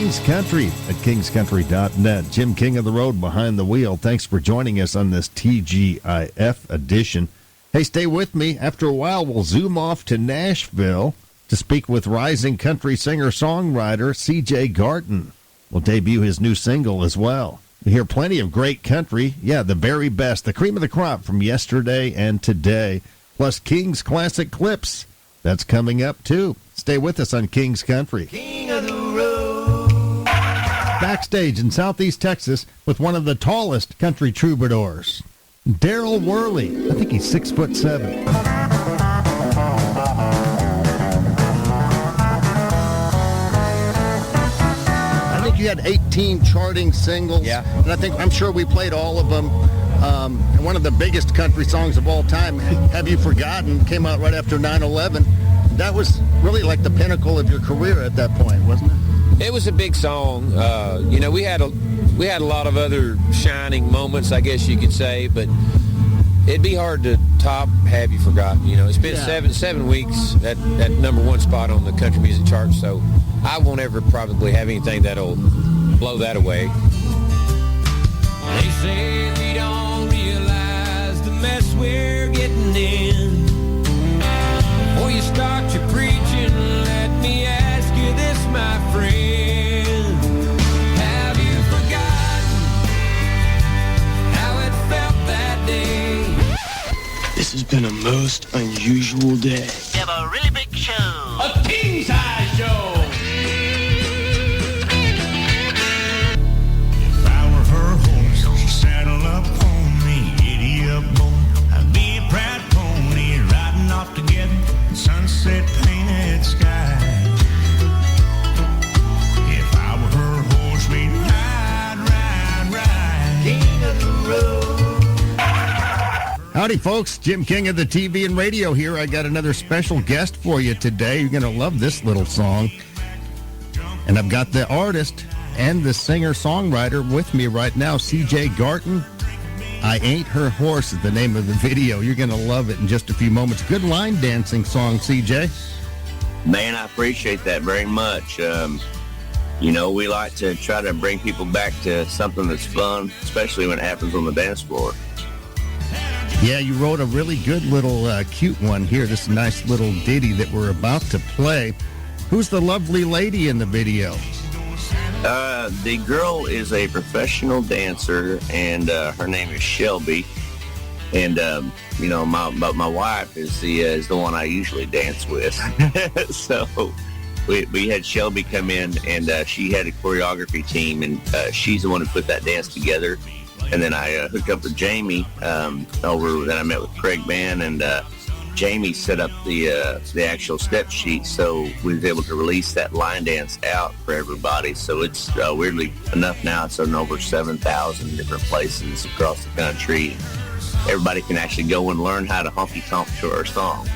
King's Country at kingscountry.net. Jim King of the Road behind the wheel. Thanks for joining us on this TGIF edition. Hey, stay with me. After a while, we'll zoom off to Nashville to speak with rising country singer-songwriter C.J. Garton. We'll debut his new single as well. We hear plenty of great country. Yeah, the very best, the cream of the crop from yesterday and today, plus King's classic clips. That's coming up, too. Stay with us on King's Country. King of the road. Backstage in Southeast Texas with one of the tallest country troubadours, Daryl Worley. I think he's 6'7". I think you had 18 charting singles. Yeah. And I'm sure we played all of them. And one of the biggest country songs of all time, Have You Forgotten, came out right after 9/11. That was really like the pinnacle of your career at that point, wasn't it? It was a big song. We had a lot of other shining moments, I guess you could say, but it'd be hard to top Have You Forgotten. It's been seven weeks at number one spot on the country music chart, so I won't ever probably have anything that'll blow that away. They say we don't realize the mess we're getting in. Before you start your preaching, let me ask you this, my friend. Have you forgotten how it felt that day? This has been a most unusual day. We have a really big show. A king-size show. If I were her horse, she'd saddle up on me, giddy up boy. I'd be a proud pony, riding off together, sunset painted sky. If I were her horse, we'd ride. King of the road. Howdy, folks. Jim King of the TV and radio here. I got another special guest for you today. You're going to love this little song. And I've got the artist and the singer-songwriter with me right now, C.J. Garton. I Ain't Her Horse is the name of the video. You're going to love it in just a few moments. Good line dancing song, C.J. Man, I appreciate that very much. We like to try to bring people back to something that's fun, especially when it happens on the dance floor. Yeah, you wrote a really good little cute one here, this nice little ditty that we're about to play. Who's the lovely lady in the video? The girl is a professional dancer, and her name is Shelby. And my wife is the one I usually dance with. So we had Shelby come in, and she had a choreography team, and she's the one who put that dance together. And then I hooked up with Jamie then I met with Craig Mann, and Jamie set up the actual step sheet, so we was able to release that line dance out for everybody. So it's weirdly enough now, it's in over 7,000 different places across the country. Everybody can actually go and learn how to honky-tonk to our song.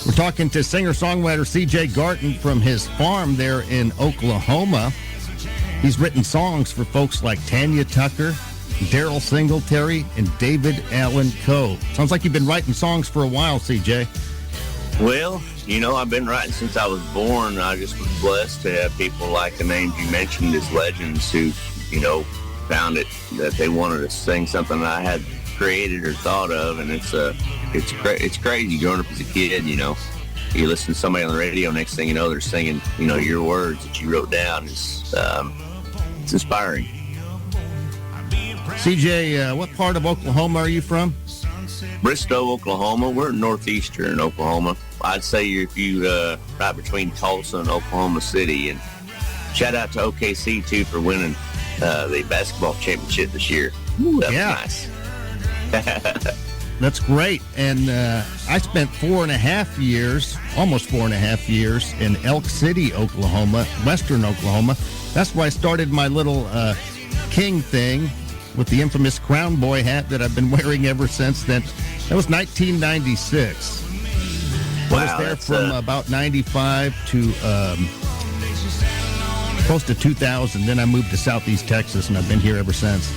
We're talking to singer-songwriter C.J. Garton from his farm there in Oklahoma. He's written songs for folks like Tanya Tucker, Daryl Singletary, and David Allan Coe. Sounds like you've been writing songs for a while, CJ. Well, I've been writing since I was born. I just was blessed to have people like the names you mentioned as legends who, found it that they wanted to sing something that I had created or thought of, and it's crazy growing up as a kid. You listen to somebody on the radio, next thing you know, they're singing, your words that you wrote down. It's inspiring. CJ, what part of Oklahoma are you from? Bristow, Oklahoma. We're northeastern Oklahoma. I'd say if you right between Tulsa and Oklahoma City. And shout out to OKC too for winning the basketball championship this year. Ooh, that was nice. That's great. And I spent 4.5 years, almost 4.5 years in Elk City, Oklahoma, western Oklahoma. That's where I started my little King thing with the infamous Crown Boy hat that I've been wearing ever since then. That was 1996. Wow, I was there from about 95 to close to 2000. Then I moved to Southeast Texas, and I've been here ever since.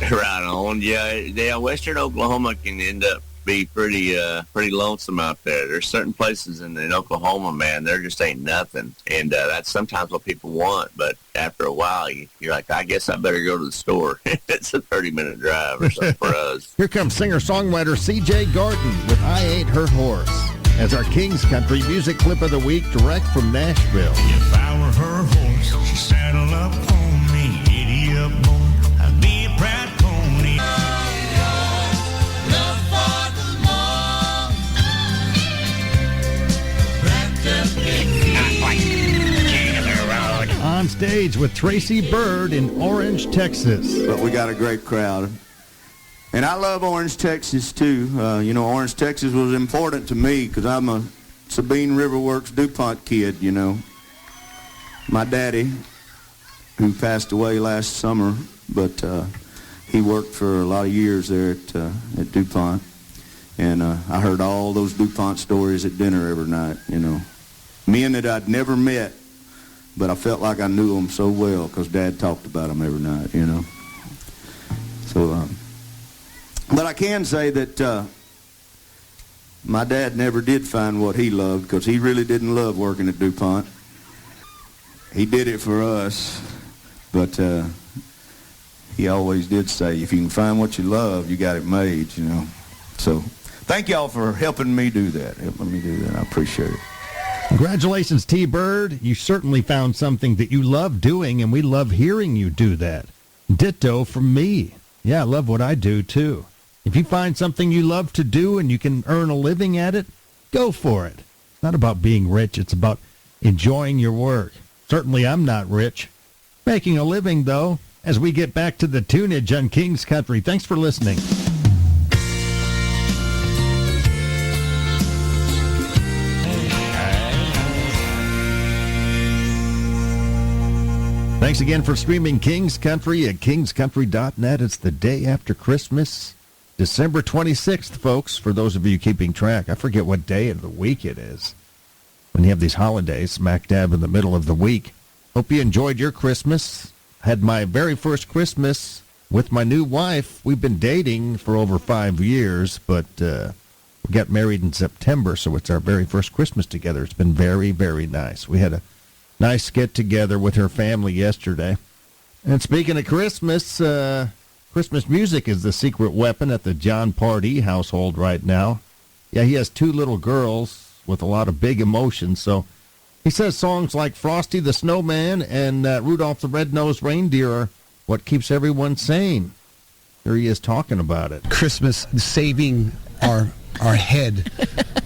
Right on. Yeah, Western Oklahoma can end up be pretty lonesome out there. There's certain places in Oklahoma, man, there just ain't nothing, and that's sometimes what people want. But after a while, you're like, I guess I better go to the store. It's a 30-minute drive or something for us. Here comes singer-songwriter C.J. Garden with I Ain't Her Horse as our King's Country music clip of the week, direct from Nashville. If I were her horse, she'd saddle up on me, giddy up, boy, I'd be a proud pony. On stage with Tracy Byrd in Orange, Texas. But we got a great crowd. And I love Orange, Texas, too. Orange, Texas was important to me because I'm a Sabine River Works DuPont kid, My daddy, who passed away last summer, but he worked for a lot of years there at DuPont. And I heard all those DuPont stories at dinner every night, Men that I'd never met, but I felt like I knew them so well because Dad talked about them every night, So, but I can say that my dad never did find what he loved because he really didn't love working at DuPont. He did it for us, but he always did say, if you can find what you love, you got it made, So thank y'all for helping me do that. I appreciate it. Congratulations, T. Bird. You certainly found something that you love doing, and we love hearing you do that. Ditto from me. Yeah, I love what I do, too. If you find something you love to do and you can earn a living at it, go for it. It's not about being rich. It's about enjoying your work. Certainly I'm not rich. Making a living, though, as we get back to the tunage on King's Country. Thanks for listening. Thanks again for streaming King's Country at kingscountry.net. It's the day after Christmas, December 26th, folks, for those of you keeping track. I forget what day of the week it is when you have these holidays smack dab in the middle of the week. Hope you enjoyed your Christmas. Had my very first Christmas with my new wife. We've been dating for over 5 years, but we got married in September, so it's our very first Christmas together. It's been very, very nice. We had a nice get-together with her family yesterday. And speaking of Christmas, Christmas music is the secret weapon at the John Pardee household right now. Yeah, he has 2 little girls with a lot of big emotions, so he says songs like Frosty the Snowman and Rudolph the Red-Nosed Reindeer are what keeps everyone sane. Here he is talking about it. Christmas saving our head,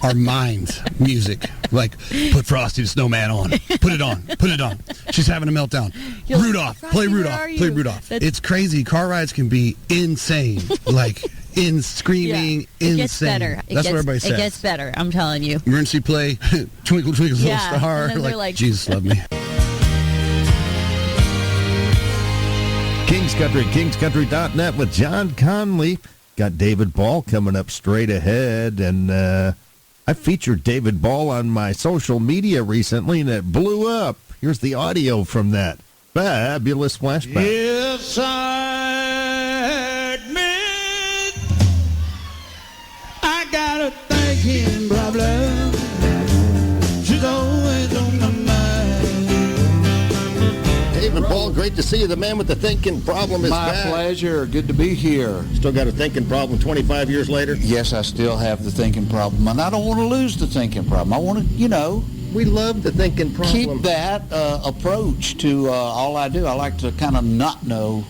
our minds, music. Like, put Frosty the Snowman on. Put it on. She's having a meltdown. Rudolph, play Rudolph. It's crazy. Car rides can be insane. Like, screaming, it insane. Gets better. That's what everybody says. It gets better, I'm telling you. Emergency play, Twinkle, Twinkle, Little Star. And then they're like, Jesus love me. King's Country, kingscountry.net with John Conley. Got David Ball coming up straight ahead, and I featured David Ball on my social media recently, and it blew up. Here's the audio from that fabulous flashback. Yes, I admit I got a thinking problem. She's always on my mind. David Ball, great to see you. The man with the thinking problem is My back. pleasure. Good to be here. Still got a thinking problem 25 years later? Yes, I still have the thinking problem, and I don't want to lose the thinking problem. I want to, We love the thinking problem. keep that approach to all I do. I like to kind of not know,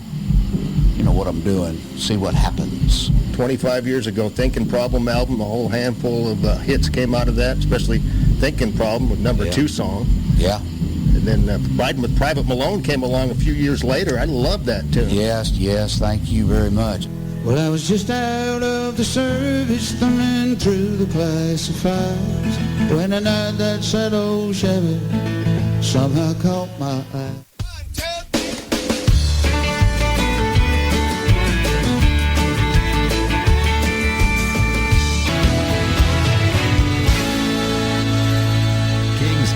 what I'm doing, see what happens. 25 years ago, Thinking Problem album, a whole handful of hits came out of that, especially Thinking Problem with number 2 song. Yeah. And then Riding with Private Malone came along a few years later. I love that tune. Yes, thank you very much. Well, I was just out of the service, thumbing through the classifieds, when a night that sad old Chevy somehow caught my eye.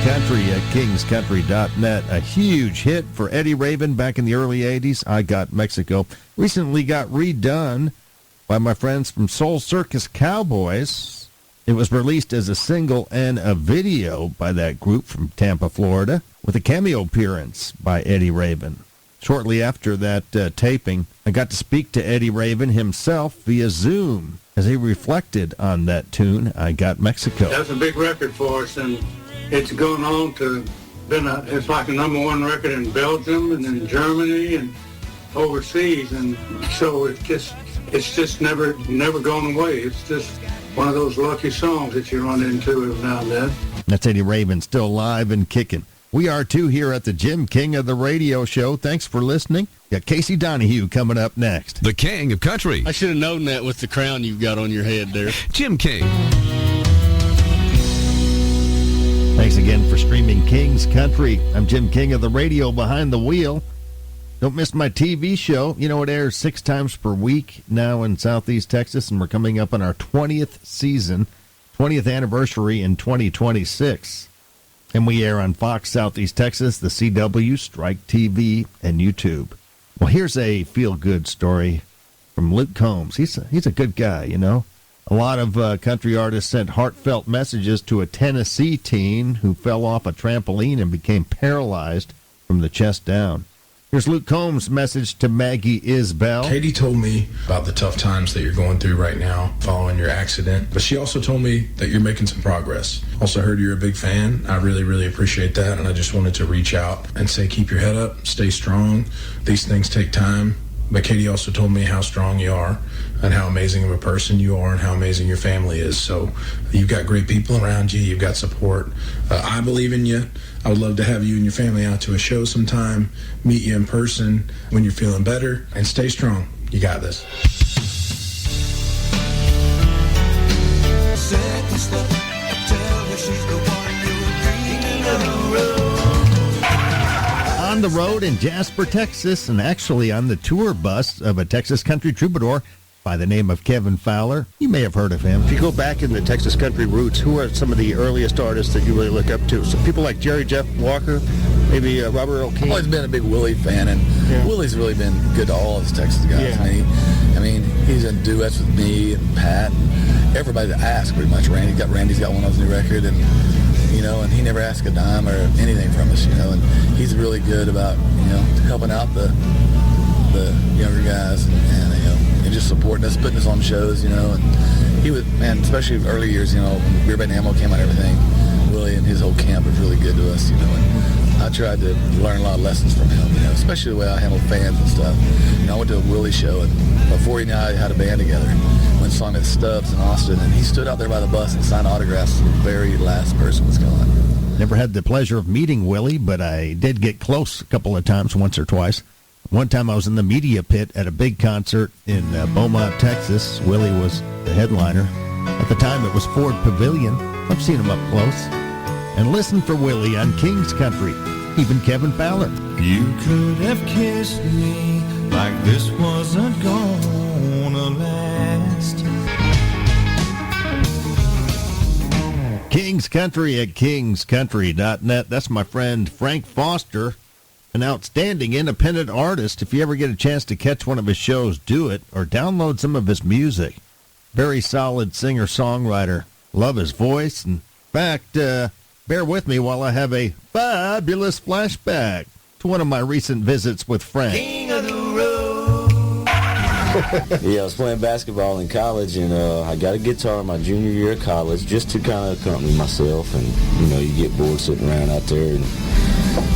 Country at kingscountry.net. A huge hit for Eddie Raven back in the early 80s. I Got Mexico. Recently got redone by my friends from Soul Circus Cowboys. It was released as a single and a video by that group from Tampa, Florida, with a cameo appearance by Eddie Raven. Shortly after that taping, I got to speak to Eddie Raven himself via Zoom as he reflected on that tune, I Got Mexico. That's a big record for us, and it's gone on to it's like a number one record in Belgium and in Germany and overseas, and so it's just never gone away. It's just one of those lucky songs that you run into every now and then. That's Eddie Raven, still alive and kicking. We are, too, here at the Jim King of the Radio Show. Thanks for listening. Got Casey Donahue coming up next. The King of Country. I should have known that with the crown you've got on your head there. Jim King. Thanks again for streaming King's Country. I'm Jim King of the Radio Behind the Wheel. Don't miss my TV show. You know, it airs 6 times per week now in Southeast Texas, and we're coming up on our 20th season, 20th anniversary in 2026. And we air on Fox Southeast Texas, the CW, Strike TV, and YouTube. Well, here's a feel-good story from Luke Combs. He's a good guy, you know. A lot of country artists sent heartfelt messages to a Tennessee teen who fell off a trampoline and became paralyzed from the chest down. Here's Luke Combs' message to Maggie Isbell. Katie told me about the tough times that you're going through right now following your accident, but she also told me that you're making some progress. Also heard you're a big fan. I really, really appreciate that, and I just wanted to reach out and say keep your head up, stay strong. These things take time, but Katie also told me how strong you are and how amazing of a person you are and how amazing your family is. So you've got great people around you. You've got support. I believe in you. I would love to have you and your family out to a show sometime, meet you in person when you're feeling better, and stay strong. You got this. On the road in Jasper, Texas, and actually on the tour bus of a Texas country troubadour by the name of Kevin Fowler. You may have heard of him. If you go back in the Texas country roots, who are some of the earliest artists that you really look up to? So people like Jerry Jeff Walker, maybe Robert Earl King. I've always been a big Willie fan, and Willie's really been good to all of us Texas guys. Yeah. I mean, he's in duets with me and Pat, and everybody that asks pretty much. Randy's got one on his new record, and and he never asked a dime or anything from us, and he's really good about helping out the younger guys and just supporting us, putting us on shows, and he was, man, especially early years, Beer Bait and Ammo came out and everything. Willie and his whole camp was really good to us, and I tried to learn a lot of lessons from him, especially the way I handled fans and stuff. I went to a Willie show, and before he knew I had a band together, went and saw him at Stubbs in Austin, and he stood out there by the bus and signed autographs to the very last person was gone. Never had the pleasure of meeting Willie, but I did get close a couple of times, once or twice. One time I was in the media pit at a big concert in Beaumont, Texas. Willie was the headliner. At the time, it was Ford Pavilion. I've seen him up close. And listen for Willie on King's Country, even Kevin Fowler. You could have kissed me like this wasn't gonna last. King's Country at kingscountry.net. That's my friend Frank Foster, an outstanding independent artist. If you ever get a chance to catch one of his shows, do it, or download some of his music. Very solid singer-songwriter. Love his voice. In fact, bear with me while I have a fabulous flashback to one of my recent visits with Frank. King of the road. Yeah, I was playing basketball in college, and I got a guitar my junior year of college just to kind of accompany myself. And, you get bored sitting around out there and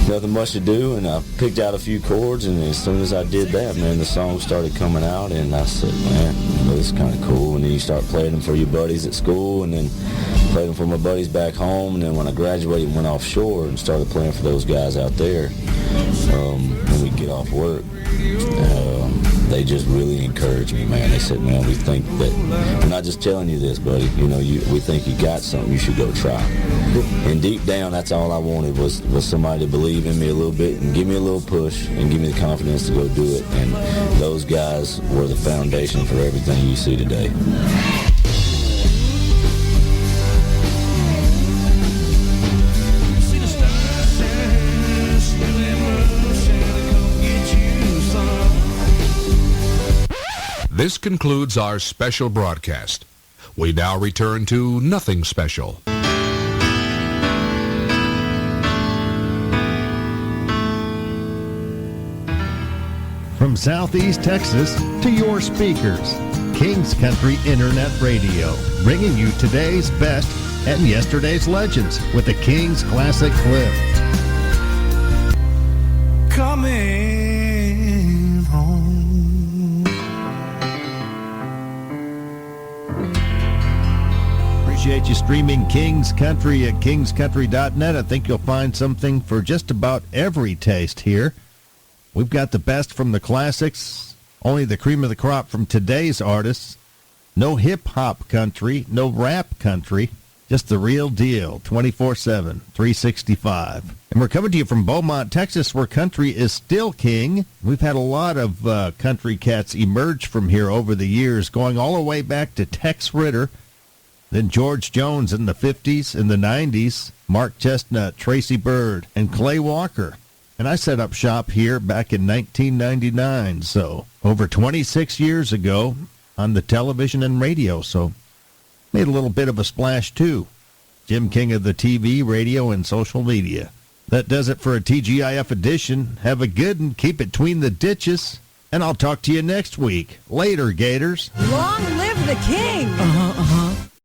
nothing much to do, and I picked out a few chords, and as soon as I did that, man, the song started coming out, and I said, man, this is kind of cool. And then you start playing them for your buddies at school, and then played them for my buddies back home, and then when I graduated and went offshore and started playing for those guys out there, when we get off work, they just really encouraged me, man. They said, man, we think that, we're not just telling you this, buddy, we think you got something, you should go try. And deep down, that's all I wanted was somebody to believe in me a little bit and give me a little push and give me the confidence to go do it. And those guys were the foundation for everything you see today. This concludes our special broadcast. We now return to Nothing Special. From Southeast Texas to your speakers, Kings Country Internet Radio, bringing you today's best and yesterday's legends with the Kings Classic Clip. Coming home. Appreciate you streaming Kings Country at kingscountry.net. I think you'll find something for just about every taste here. We've got the best from the classics, only the cream of the crop from today's artists. No hip-hop country, no rap country, just the real deal, 24/7, 365. And we're coming to you from Beaumont, Texas, where country is still king. We've had a lot of country cats emerge from here over the years, going all the way back to Tex Ritter, then George Jones in the 50s, in the 90s, Mark Chestnut, Tracy Byrd, and Clay Walker. And I set up shop here back in 1999, so over 26 years ago on the television and radio, so made a little bit of a splash too. Jim King of the TV, radio, and social media. That does it for a TGIF edition. Have a good and keep it between the ditches, and I'll talk to you next week. Later, Gators. Long live the king!